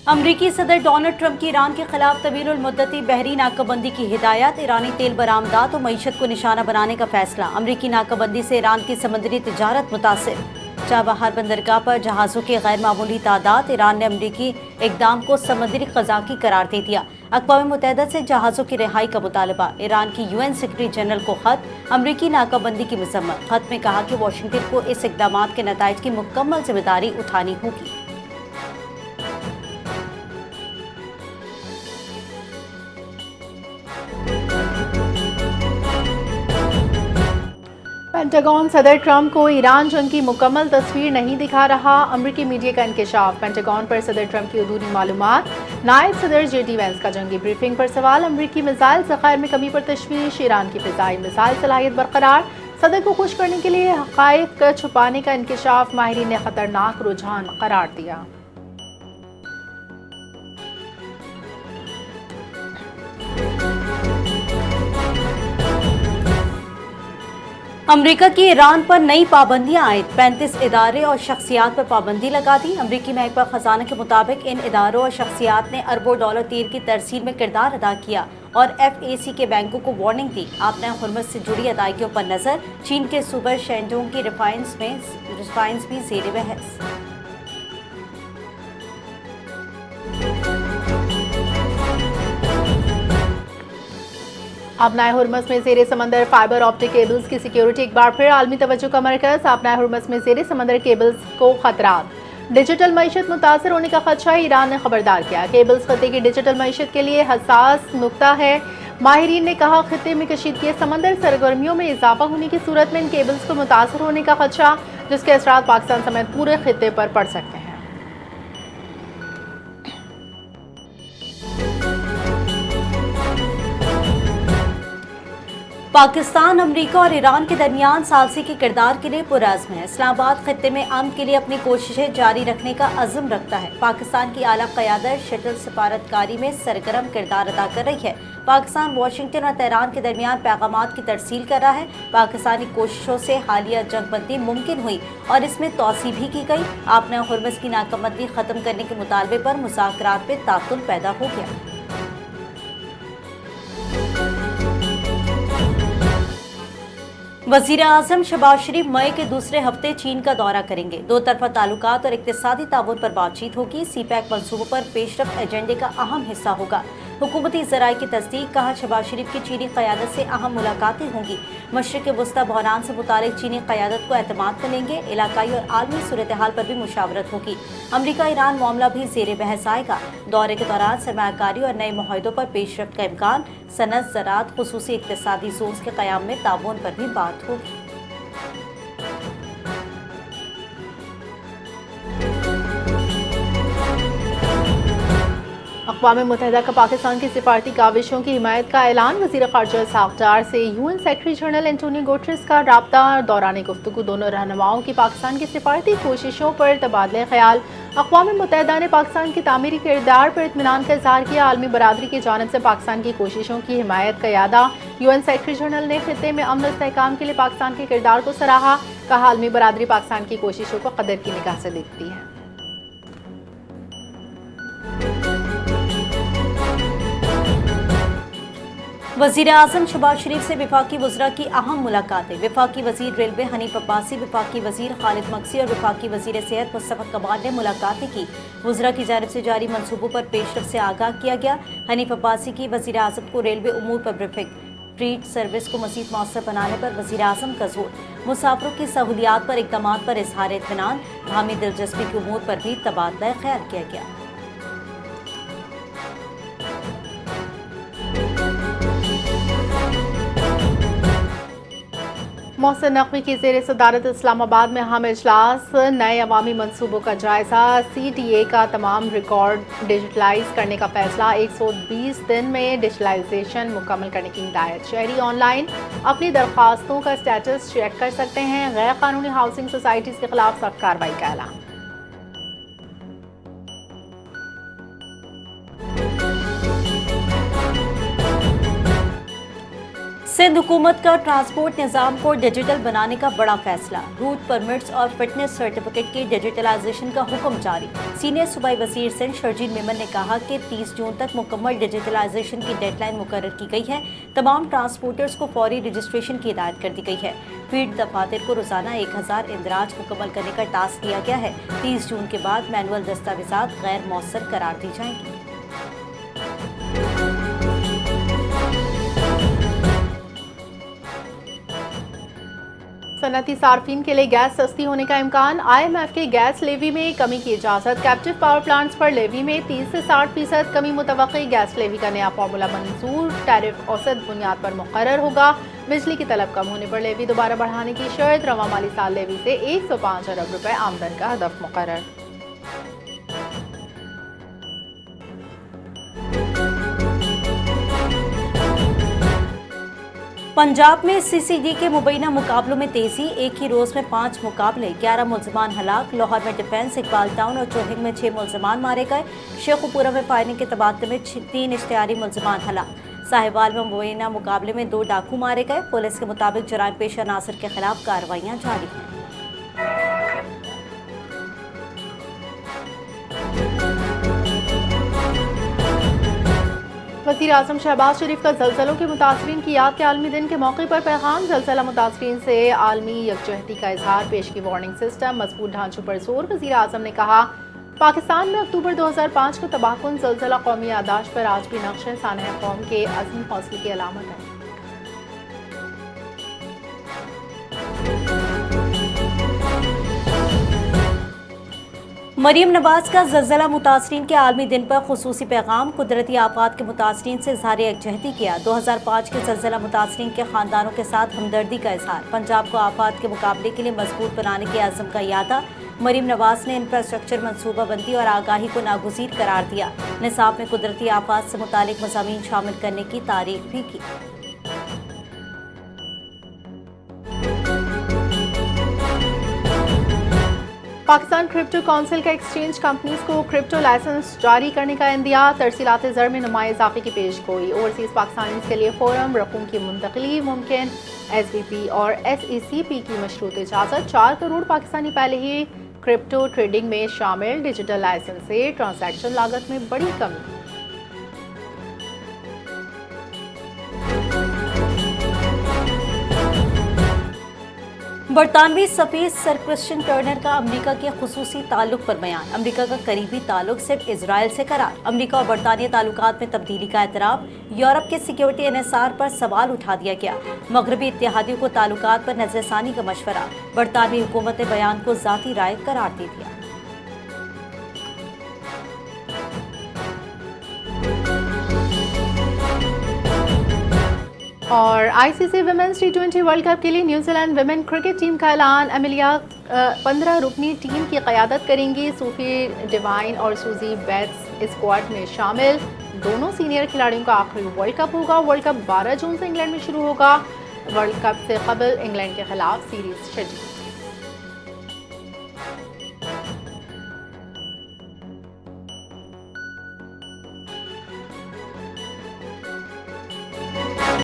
अमरीकी सदर Donald Trump की ईरान के खिलाफ तवील मुद्दती बहरी नाकाबंदी की हिदायत। ईरानी तेल बरामदात और मईशत को निशाना बनाने का फैसला। अमरीकी नाकाबंदी से ईरान की समुद्री तिजारत मुतासिर। चाबहार बंदरगाह पर जहाज़ों की गैर मामूली तादाद। ईरान ने अमरीकी इकदाम को समुद्री कज़ाकी करार दे दिया। अक़वाम मुत्तहिदा से जहाज़ों की रिहाई का मुतालबा। ईरान की UN सेक्रेटरी जनरल को खत। अमरीकी नाकाबंदी की मज़म्मत। खत में कहा कि वाशिंगटन को इस इक़दाम के नताइज की मुकम्मल जिम्मेदारी उठानी होगी। पेंटागन सदर ट्रंप को ईरान जंग की मुकम्मल तस्वीर नहीं दिखा रहा। अमरीकी मीडिया का इंकशाफ। पेंटागन पर सदर ट्रंप की अधूरी मालूमात। नायब सदर JD वैंस का जंगी ब्रीफिंग पर सवाल। अमरीकी मिसाइल ज़खायर में कमी पर तशवीश। ईरान की फ़िज़ाई मिसाइल सलाहियत बरकरार। सदर को खुश करने के लिए हक़ाइक़ छुपाने का इंकशाफ। माहिरीन ने खतरनाक रुझान करार दिया। अमरीका की ईरान पर नई पाबंदियां आयद। 35 इदारे और शख्सियात पर पाबंदी लगा दी। अमरीकी महकमा खजाना के मुताबिक इन इदारों और शख्सियात ने अरबों डॉलर तेल की तरसील में किरदार अदा किया और FAC के बैंकों को वार्निंग दी। आपने हुर्मुज़ से जुड़ी अदायगियों पर नजर। चीन के सूबर शेंडोंग की रिफाइन्स भी ज़ेर बहस। आपनाए हुर्मुज़ में ज़ेरे समंदर फाइबर ऑप्टिक केबल्स की सिक्योरिटी एक बार फिर आलमी तवज्जो का मरकज़। आपनाए हुर्मुज़ में ज़ेरे समंदर केबल्स को खतरात। डिजिटल मईशत मुतासर होने का खदशा। ईरान ने खबरदार किया। केबल्स खत्े की डिजिटल मईशत के लिए हसास नुक्ता है। माहिरीन ने कहा खत्े में कशीदगी समंदर सरगर्मियों में इजाफा होने की सूरत में इन केबल्स को मुतासर होने का खदशा, जिसके असरात पाकिस्तान समेत पूरे खत्े पर पड़ सकते हैं। पाकिस्तान, अमरीका और ईरान के दरमियान सालसी के किरदार के लिए पुरअज़्म है। इस्लामाबाद खत्ते में अमन के लिए अपनी कोशिशें जारी रखने का अज़्म रखता है। पाकिस्तान की आला क़यादत शटल सफारतकारी में सरगर्म किरदार अदा कर रही है। पाकिस्तान वाशिंगटन और तेहरान के दरमियान पैगामात की तरसील कर रहा है। पाकिस्तानी कोशिशों से हालिया जंगबंदी मुमकिन हुई और इसमें तोसी भी की गई। आपने हुर्मुज़ की नाकाबंदी ख़त्म करने के मुतालबे पर मुज़ाकरात में तातुल पैदा हो गया। वज़ीर आज़म शहबाज शरीफ मई के दूसरे हफ्ते चीन का दौरा करेंगे। दो तरफा ताल्लुकात और इक़्तिसादी ताउन पर बातचीत होगी। CPEC मंसूबों पर पेशरफ्त एजेंडे का अहम हिस्सा होगा। हुकूमती ज़राए की तस्दीक। कहा शहबाज शरीफ की चीनी क़यादत से अहम मुलाकातें होंगी। मशरिक़ वस्ता बहरान से मुतालिक चीनी क़यादत को एतमाद में लेंगे। इलाकाई और आलमी सूरत हाल पर भी मुशावरत होगी। अमरीका ईरान मामला भी ज़ेर बहस आएगा। दौरे के दौरान सरमायाकारी और नए मुआहदों पर पेशरफ्त का इम्कान। सनत, ज़राअत, खुसूसी इक़्तिसादी ज़ोन्स के क़याम में ताउन पर भी बात होगी। अक़वाम मुत्तहिदा का पाकिस्तान की सिफारती काविशों की हिमायत का ऐलान। वज़ीर ख़ारजा इसहाक़ डार से UN secretary general Antonio Guterres का राब्ता। दौरान गुफ्तगू दोनों रहनुमाओं की पाकिस्तान की सिफारती कोशिशों पर तबादले ख्याल। अक़वाम मुत्तहिदा ने पाकिस्तान की तामीरी किरदार पर इत्मीनान का इज़हार किया। आलमी बरादरी की जानिब से पाकिस्तान की कोशिशों की हिमायत का यादा। UN सेक्रेटरी जनरल ने खित्ते में अमन इस्तेहकाम के लिए पाकिस्तान के किरदार को सराहा। कहा आलमी बरादरी पाकिस्तान की कोशिशों को कदर की निगाह से देखती है। वज़ीर आज़म शहबाज शरीफ से वफाकी वज़रा की अहम मुलाकातें। वफाकी वज़ीर रेलवे हनीफ अब्बासी, वफाकी वज़ीर खालिद मक्सी और वफाकी वज़ीर सेहत मुस्तफ़ा कमाल ने मुलाकातें की। वज़रा की जानिब से जारी मनसूबों पर पेशरफ्त से आगाह किया गया। हनीफ अब्बासी की वज़ीर आज़म को रेलवे उमूर पर ब्रीफिंग। फ्रीट सर्विस को मज़ीद मौसर बनाने पर वज़ीर आज़म का जोर। मुसाफिरों की सहूलियात पर इक़दामात पर इज़हार इत्मीनान। हामी दिलचस्पी के उमूर पर भी तबादला ख्याल किया गया। मोहसिन नकवी की ज़ेर सदारत इस्लामाबाद में अहम इजलास। नए अवामी मनसूबों का जायज़ा। CTA का तमाम रिकॉर्ड डिजिटलाइज करने का फैसला। 120 दिन में डिजिटलाइजेशन मुकम्मल करने की हिदायत। शहरी ऑनलाइन अपनी दरख्वास्तों का स्टेटस चेक कर सकते हैं। गैर कानूनी हाउसिंग सोसाइटीज़ के खिलाफ सख्त कार्रवाई का ऐलान। सिंध हुकूमत का ट्रांसपोर्ट निज़ाम को डिजिटल बनाने का बड़ा फैसला। रूट परमिट्स और फिटनेस सर्टिफिकेट की डिजिटलाइजेशन का हुक्म जारी। सीनियर सूबाई वजीर सिंध शर्जील मेमन ने कहा कि 30 जून तक मुकम्मल डिजिटलाइजेशन की डेडलाइन मुकर्रर की गई है। तमाम ट्रांसपोर्टर्स को फौरी रजिस्ट्रेशन की हिदायत कर दी गई है। फील्ड दफातर को रोजाना 1000 इंदराज मुकम्मल करने का टास्क दिया गया है। 30 जून के बाद मैनुअल दस्तावेजात गैर मौसर करार दी जाएंगी। सनती सार्फिन के लिए गैस सस्ती होने का इम्कान। IMF के गैस लेवी में कमी की इजाज़त। कैप्टिव पावर प्लांट्स पर लेवी में 30 से 60% कमी मुतवक्की। गैस लेवी का नया फार्मूला मंजूर। टैरिफ औसत बुनियाद पर मुकर्रर होगा। बिजली की तलब कम होने पर लेवी दोबारा बढ़ाने की शर्त। रवा माली साल लेवी से 105 अरब रुपए आमदन का हदफ मुकर्रर। पंजाब में CCD के मुबैना मुकाबलों में तेजी। एक ही रोज में 5 मुकाबले, 11 मुलजमान हलाक। लाहौर में डिफेंस, इकबाल टाउन और चोहिंग में 6 मुलजमान मारे गए। शेखुपुरा में फायरिंग के तबादले में 3 इश्तिहारी मुलजमान हलाक। साहिवाल में मुबैना मुकाबले में 2 डाकू मारे गए। पुलिस के मुताबिक जराइम पेशा नासिर के खिलाफ कार्रवाइयां जारी हैं। वज़ीर आज़म शहबाज शरीफ का ज़लज़लों के मुतासरीन की याद के आलमी दिन के मौके पर पैगाम। ज़लज़ला मुतासरीन से आलमी यकजहती का इजहार। पेश की वार्निंग सिस्टम, मजबूत ढांचों पर जोर। वज़ीर आज़म ने कहा, पाकिस्तान में अक्टूबर 2005 को तबाहकुन ज़लज़ला कौमी यादाश्त पर आज भी नक्श सानह कौम के अज़्म हौसले की अलामत है। मरीम नवाज का ज़लज़ला मुतासरीन के आलमी दिन पर खुसूसी पैगाम। कुदरती आफात के मुतासरीन से इज़हार यकजहती किया। 2005 के ज़लज़ला मुतासरीन के ख़ानदानों के साथ हमदर्दी का इज़हार। पंजाब को आफात के मुकाबले के लिए मजबूत बनाने के अज़्म का यादा। मरीम नवाज ने इंफ्रास्ट्रक्चर मनसूबाबंदी और आगाही को नागुज़ीर करार दिया। निसाब में कुदरती आफात से मुतालिक मज़ामीन शामिल करने की तारीफ भी की। पाकिस्तान क्रिप्टो काउंसिल का एक्सचेंज कंपनीज को क्रिप्टो लाइसेंस जारी करने का इंदिया। तरसीलात ज़र में नुमाया इजाफे की पेश गोई। ओवरसीज़ पाकिस्तानीज़ के लिए फोरम रकूम की मुंतकली मुमकिन। SVP और SECP की मशरूत इजाज़त। 4 करोड़ पाकिस्तानी पहले ही क्रिप्टो ट्रेडिंग में शामिल। डिजिटल लाइसेंस से ट्रांजैक्शन लागत में बड़ी कमी। बरतानवी सफीर सर क्रिश्चियन टर्नर का अमेरिका के खुसूसी ताल्लुक पर बयान। अमेरिका का करीबी ताल्लुक सिर्फ इजराइल से करार। अमेरिका और बरतानिया ताल्लुकात में तब्दीली का एतराफ़। यूरोप के सिक्योरिटी NSR पर सवाल उठा दिया गया। मगरबी इत्तेहादियों को ताल्लुकात पर नज़रसानी का मशवरा। बरतानवी हुकूमत ने बयान को ज़ाती राय करार दे दिया। और ICC women's T20 world cup के लिए न्यूजीलैंड वुमेन क्रिकेट टीम का ऐलान। एमिलिया 15 रुकनी टीम की क़यादत करेंगी। सूफी डिवाइन और सूजी बेट्स स्क्वाड में शामिल। दोनों सीनियर खिलाड़ियों का आखिरी वर्ल्ड कप होगा। वर्ल्ड कप 12 जून से इंग्लैंड में शुरू होगा। वर्ल्ड कप से कबल इंग्लैंड के खिलाफ सीरीज शेड्यूल।